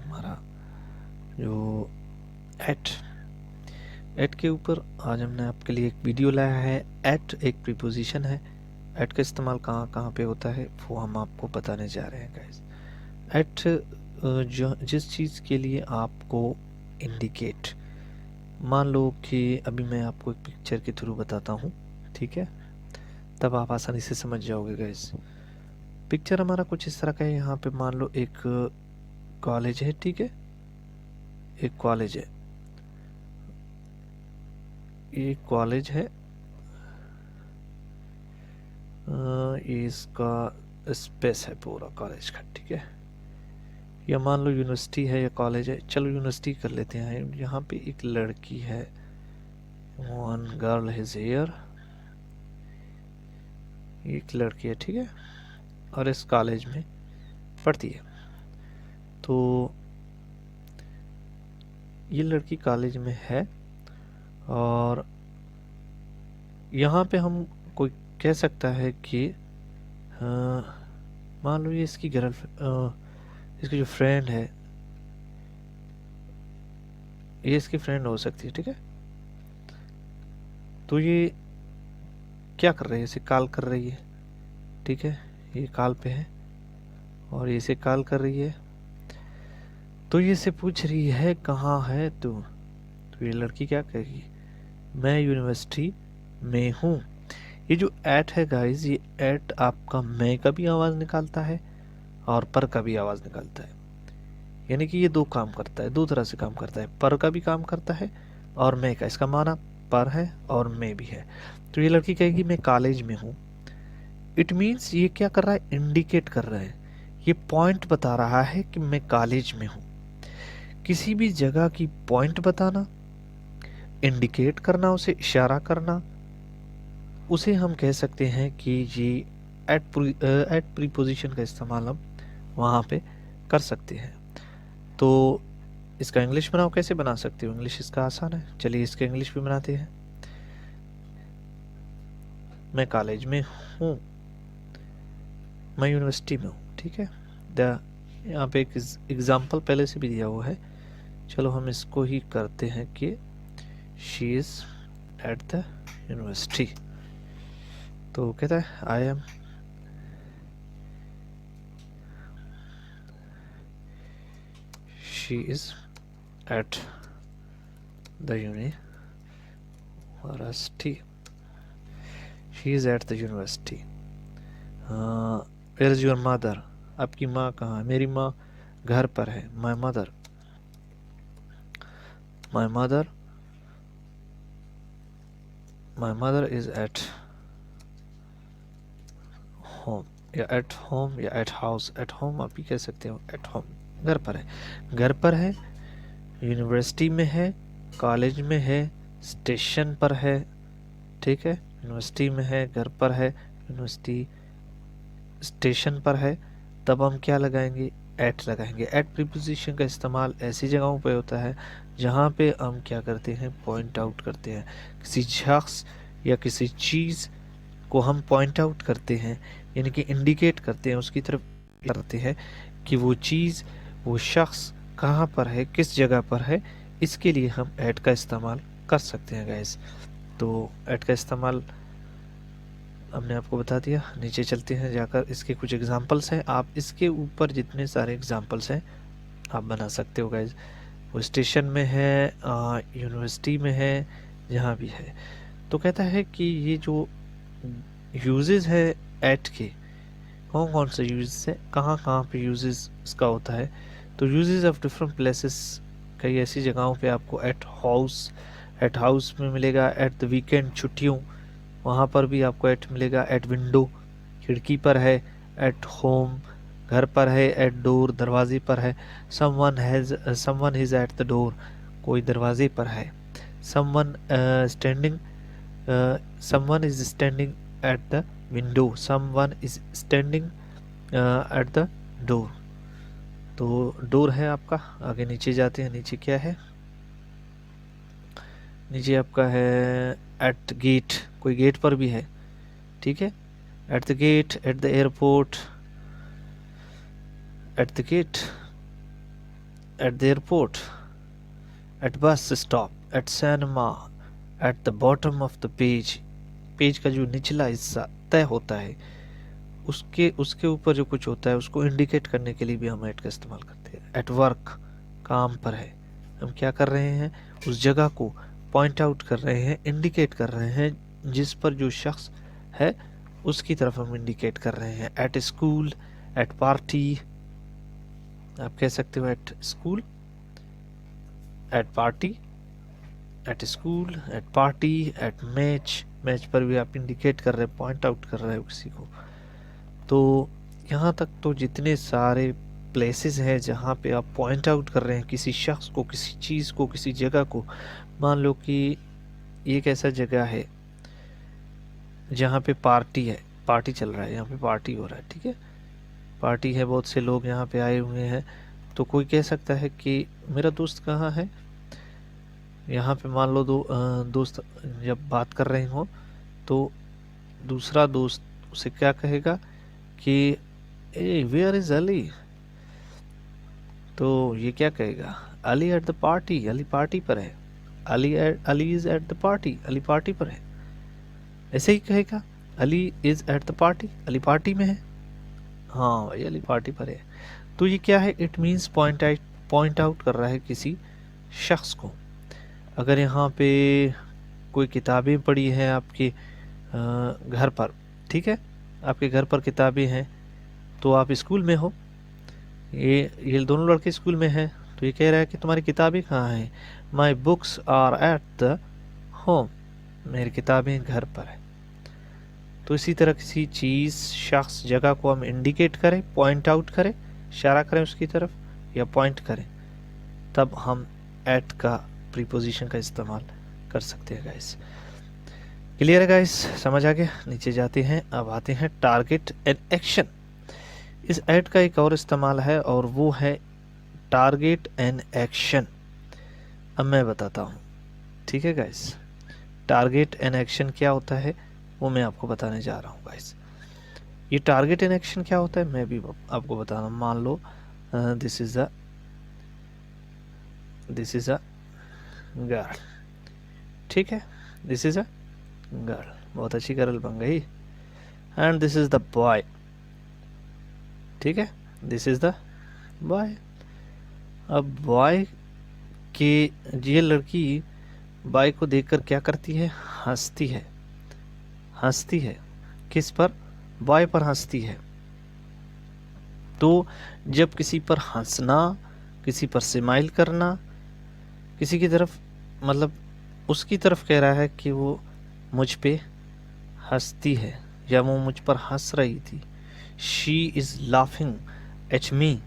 हमारा जो eight eight के ऊपर आज हमने आपके लिए एक वीडियो लाया है। एट एक प्रीपोजिशन है। एट का इस्तेमाल कहाँ कहाँ पे होता है वो हम आपको बताने जा रहे हैं गाइस। एट जो जिस चीज़ के लिए आपको इंडिकेट, मान लो कि अभी मैं आपको एक पिक्चर के थ्रू बताता हूँ, ठीक है, तब आप आसानी से समझ जाओगे गाइस। पिक्चर हमारा कुछ इस तरह का है। यहाँ पे मान लो एक कॉलेज है, ठीक है, एक कॉलेज है, ये कॉलेज है, ये इसका स्पेस है पूरा कॉलेज का, ठीक है। या मान लो यूनिवर्सिटी है या कॉलेज है, चलो यूनिवर्सिटी कर लेते हैं। यहाँ पे एक लड़की है, वन गर्ल इज हियर, एक लड़की है, ठीक है, और इस कॉलेज में पढ़ती है। तो ये लड़की कॉलेज में है और यहाँ पे हम कोई कह सकता है कि मान लो ये इसकी इसकी जो फ्रेंड है, ये इसकी फ्रेंड हो सकती है, ठीक है। तो ये क्या कर रही है, इसे कॉल कर रही है, ठीक है, ये कॉल पे है और ये इसे कॉल कर रही है। तो ये इसे पूछ रही है कहाँ है तू। तो ये लड़की क्या कहेगी, मैं यूनिवर्सिटी में हूँ। ये जो एट है गाइस, ये एट आपका मैं का भी आवाज़ निकालता है और पर का भी आवाज़ निकालता है। यानी कि ये दो काम करता है, दो तरह से काम करता है। पर का भी काम करता है और मैं का, इसका माना पर है और मैं भी है। तो ये लड़की कहेगी मैं कॉलेज में हूँ। इट मीन्स ये क्या कर रहा है, इंडिकेट कर रहा है, ये पॉइंट बता रहा है कि मैं कॉलेज में हूँ। किसी भी जगह की पॉइंट बताना, इंडिकेट करना, उसे इशारा करना, उसे हम कह सकते हैं कि ये एट प्रीपोजिशन का इस्तेमाल हम वहाँ पे कर सकते हैं। तो इसका इंग्लिश बनाओ, कैसे बना सकते हो, इंग्लिश इसका आसान है, चलिए इसका इंग्लिश भी बनाते हैं। मैं कॉलेज में हूँ, मैं यूनिवर्सिटी में हूँ, ठीक है। यहाँ पे एक एग्जाम्पल पहले से भी दिया हुआ है, चलो हम इसको ही करते हैं कि she is at the university. तो कहता है I am she is at the university, she is at the university. Where is your mother, आपकी माँ कहाँ है, मेरी माँ घर पर है। My mother, my mother, my mother is at home, या एट होम या एट हाउस। एट होम आप भी कह सकते हो, एट होम घर पर है, घर पर है, यूनिवर्सिटी में है, कॉलेज में है, स्टेशन पर है, ठीक है। यूनिवर्सिटी में है, घर पर है, यूनिवर्सिटी स्टेशन पर है, तब हम क्या लगाएंगे, एट लगाएंगे। एट प्रीपोजिशन का इस्तेमाल ऐसी जगहों पे होता है जहाँ पे हम क्या करते हैं, पॉइंट आउट करते हैं। किसी शख्स या किसी चीज़ को हम पॉइंट आउट करते हैं, यानी कि इंडिकेट करते हैं, उसकी तरफ करते हैं कि वो चीज़, वो शख्स कहाँ पर है, किस जगह पर है। इसके लिए हम एट का इस्तेमाल कर सकते हैं गाइस। तो एट का इस्तेमाल हमने आपको बता दिया। नीचे चलते हैं जाकर, इसके कुछ एग्जांपल्स हैं, आप इसके ऊपर जितने सारे एग्जांपल्स हैं आप बना सकते हो गाइस। वो स्टेशन में है, यूनिवर्सिटी में है, जहाँ भी है। तो कहता है कि ये जो यूजेस है एट के, कौन कौन से यूजेस है, कहाँ कहाँ पे यूजेस इसका होता है। तो यूजेस ऑफ डिफरेंट प्लेसेस, कई ऐसी जगहों पे आपको एट हाउस में मिलेगा, एट द वीकेंड छुट्टियों वहाँ पर भी आपको एट मिलेगा, एट विंडो खिड़की पर है, एट होम घर पर है, एट डोर दरवाजे पर है, someone is at the door कोई दरवाजे पर है, someone is standing at the window, someone is standing at the door. तो डोर है आपका। आगे नीचे जाते हैं, नीचे क्या है, नीचे आपका है एट गेट, कोई गेट पर भी है, ठीक है। At the gate, at the airport, at the gate at the airport, at bus stop, at cinema, at the bottom of the page. Page का जो निचला हिस्सा तय होता है उसके उसके ऊपर जो कुछ होता है उसको इंडिकेट करने के लिए भी हम एट का इस्तेमाल करते हैं। एट वर्क, काम पर है, हम क्या कर रहे हैं, उस जगह को पॉइंट आउट कर रहे हैं, इंडिकेट कर रहे हैं जिस पर जो शख्स है उसकी तरफ हम इंडिकेट कर रहे हैं। एट स्कूल, एट पार्टी, आप कह सकते हो at school, at party, at school, at party, at match, match पर भी आप इंडिकेट कर रहे हैं, पॉइंट आउट कर रहे हो किसी को। तो यहाँ तक तो जितने सारे प्लेसेस हैं जहाँ पे आप पॉइंट आउट कर रहे हैं किसी शख्स को, किसी चीज़ को, किसी जगह को। मान लो कि एक ऐसा जगह है जहाँ पे पार्टी है, पार्टी चल रहा है, यहाँ पे पार्टी हो रहा है, ठीक है, पार्टी है, बहुत से लोग यहाँ पे आए हुए हैं। तो कोई कह सकता है कि मेरा दोस्त कहाँ है। यहाँ पे मान लो दोस्त जब बात कर रहे हो तो दूसरा दोस्त उसे क्या कहेगा कि ए वेयर इज अली। तो ये क्या कहेगा, Ali at the party, Ali party पर है। Ali is at the party, Ali party पर है। ऐसे ही कहेगा Ali is at the party, Ali party में है। हाँ भाई अली पार्टी पर है। तो ये क्या है, इट मीन्स पॉइंट आउट कर रहा है किसी शख्स को। अगर यहाँ पे कोई किताबें पड़ी हैं आपके घर पर, ठीक है, आपके घर पर किताबें हैं, तो आप स्कूल में हो, ये दोनों लड़के स्कूल में हैं, तो ये कह रहा है कि तुम्हारी किताबें कहाँ हैं। My books are at the home, मेरी किताबें घर पर है। तो इसी तरह किसी चीज़, शख्स, जगह को हम इंडिकेट करें, पॉइंट आउट करें, इशारा करें उसकी तरफ या पॉइंट करें, तब हम एट का प्रीपोजिशन का इस्तेमाल कर सकते हैं गाइस। क्लियर है गाइस, समझ आ गया। नीचे जाते हैं, अब आते हैं टारगेट एंड एक्शन। इस एट का एक और इस्तेमाल है और वो है टारगेट एंड एक्शन। अब मैं बताता हूँ, ठीक है गाइस। टारगेट एंड एक्शन क्या होता है वो मैं आपको बताने जा रहा हूँ गाइस। ये टारगेट एंड एक्शन क्या होता है मैं भी आपको बता रहा हूँ। मान लो दिस इज अ गर्ल, ठीक है, दिस इज अ गर्ल, बहुत अच्छी गर्ल बन गई। And this is the boy, ठीक है, दिस इज द बॉय। अब बॉय के, ये लड़की बॉय को देखकर क्या करती है, हंसती है, हंसती है। किस पर, बॉय पर हंसती है। तो जब किसी पर हंसना, किसी पर स्माइल करना, किसी की तरफ, मतलब उसकी तरफ कह रहा है कि वो मुझ पे हंसती है या वो मुझ पर हंस रही थी। She is laughing at me,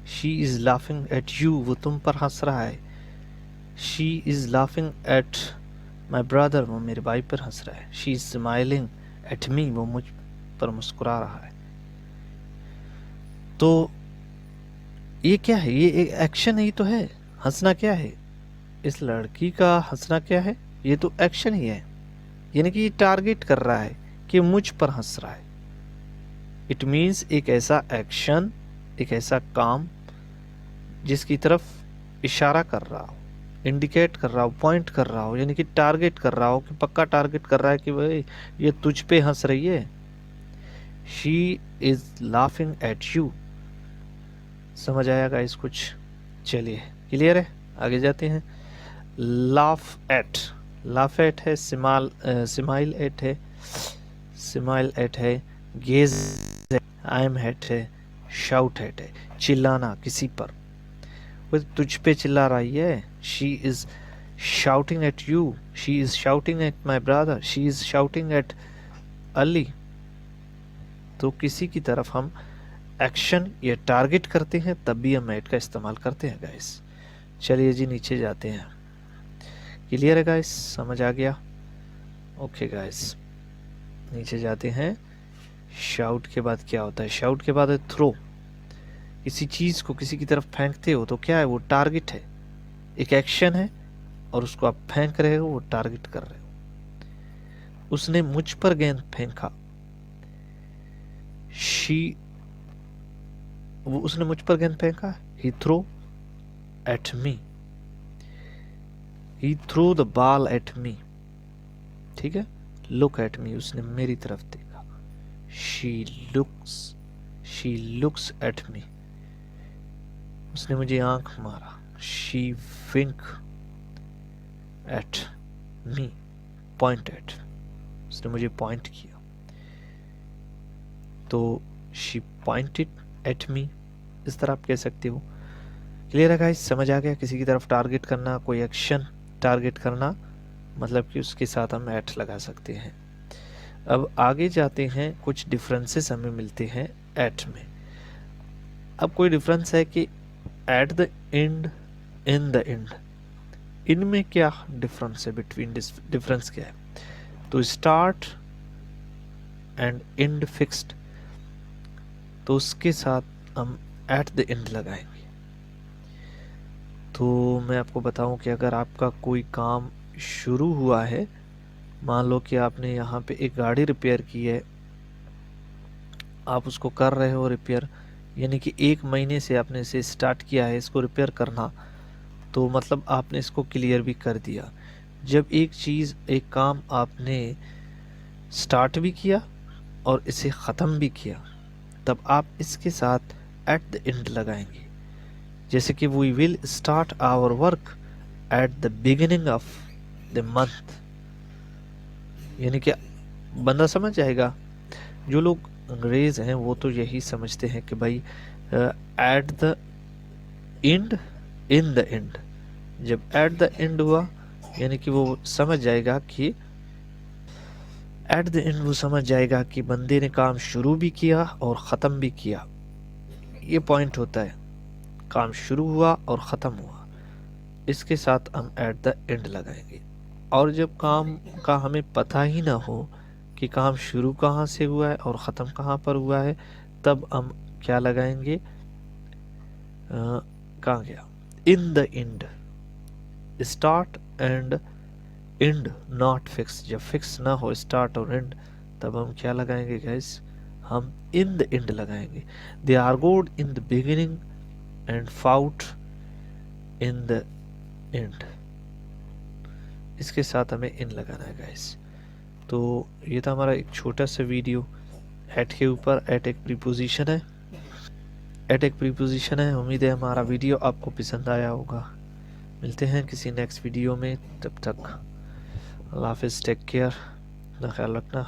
she is laughing at you, वो तुम पर हंस रहा है। She is laughing at my brother, वो मेरे भाई पर हंस रहा है। She is smiling at me, वो मुझ पर मुस्कुरा रहा है। तो ये क्या है, ये एक एक्शन ही तो है। हंसना क्या है, इस लड़की का हंसना क्या है, ये तो एक्शन ही है। यानी कि ये टारगेट कर रहा है कि मुझ पर हंस रहा है। इट मीन्स एक ऐसा एक्शन, एक ऐसा काम जिसकी तरफ इशारा कर रहा हो, इंडिकेट कर रहा हो, पॉइंट कर रहा हो, यानी कि टारगेट कर रहा हो, कि पक्का टारगेट कर रहा है कि भाई ये तुझ पे हंस रही है। She is laughing at you. समझ आया गाइस कुछ? चलिए क्लियर है, आगे जाते हैं। लाफ एट, लाफ एट है, स्माइल एट है, स्माइल एट है, गेज, आई एम एट है, शाउट एट है, चिल्लाना किसी पर, वो तुझ पे चिल्ला रही है। She is shouting at you, she is shouting at my brother, she is shouting at Ali. तो किसी की तरफ हम एक्शन या टारगेट करते हैं तब भी हम एट का इस्तेमाल करते हैं गाइस। चलिए जी नीचे जाते हैं। क्लियर है गाइस, समझ आ गया? ओके गाइस, नीचे जाते हैं। शाउट के बाद क्या होता है? शाउट के बाद है थ्रो। किसी चीज़ को किसी की तरफ फेंकते हो तो क्या है, वो टारगेट है, एक एक्शन है, और उसको आप फेंक रहे हो, वो टारगेट कर रहे हो। उसने मुझ पर गेंद फेंका, शी, वो उसने मुझ पर गेंद फेंका, ही throw at me, he threw the ball at me, ठीक है। look at me, उसने मेरी तरफ देखा। she looks at me, उसने मुझे आंख मारा। she wink at me, point at, उसने मुझे पॉइंट किया। तो she pointed at me, इस तरह आप कह सकते हो। क्लियर है गाइस, समझ आ गया? किसी की तरफ टारगेट करना, कोई एक्शन टारगेट करना, मतलब कि उसके साथ हम एट लगा सकते हैं। अब आगे जाते हैं, कुछ डिफरेंसेस हमें मिलते हैं एट में। अब कोई डिफरेंस है कि at the end, in the and, इनमें क्या डिफरेंस है? बिटवीन डिफरेंस क्या है? तो स्टार्ट एंड एंड फिक्स्ड, तो उसके साथ हम एट द एंड लगाएंगे। तो मैं आपको बताऊं कि अगर आपका कोई काम शुरू हुआ है, मान लो कि आपने यहाँ पे एक गाड़ी रिपेयर की है, आप उसको कर रहे हो रिपेयर, यानी कि 1 महीने से आपने इसे स्टार्ट किया है इसको रिपेयर करना, तो मतलब आपने इसको क्लियर भी कर दिया। जब एक चीज़, एक काम आपने स्टार्ट भी किया और इसे ख़त्म भी किया, तब आप इसके साथ एट द एंड लगाएंगे। जैसे कि we will start our work at the beginning of the month, यानी कि बंदा समझ जाएगा। जो लोग अंग्रेज हैं वो तो यही समझते हैं कि भाई at the end, in the and. जब एट द एंड हुआ यानी कि वो समझ जाएगा कि एट द एंड, वो समझ जाएगा कि बंदे ने काम शुरू भी किया और ख़त्म भी किया। ये पॉइंट होता है, काम शुरू हुआ और ख़त्म हुआ, इसके साथ हम एट द एंड लगाएंगे। और जब काम का हमें पता ही ना हो कि काम शुरू कहाँ से हुआ है और ख़त्म कहाँ पर हुआ है, तब हम क्या लगाएंगे? कहाँ गया? इन the and. Start and and not fix, जब फिक्स ना हो स्टार्ट और एंड, तब हम क्या लगाएंगे गाइस? हम इन द एंड लगाएंगे। They are good in the beginning and fought in the end, इसके साथ हमें इन लगाना है गाइस। तो ये था हमारा एक छोटा सा वीडियो एट के ऊपर। एट एक प्रीपोजिशन है, एट एक प्रीपोजिशन है। उम्मीद है हमारा वीडियो आपको पसंद आया होगा। मिलते हैं किसी नेक्स्ट वीडियो में, तब तक अल्लाह हाफिज़, टेक केयर, अपना ख्याल रखना।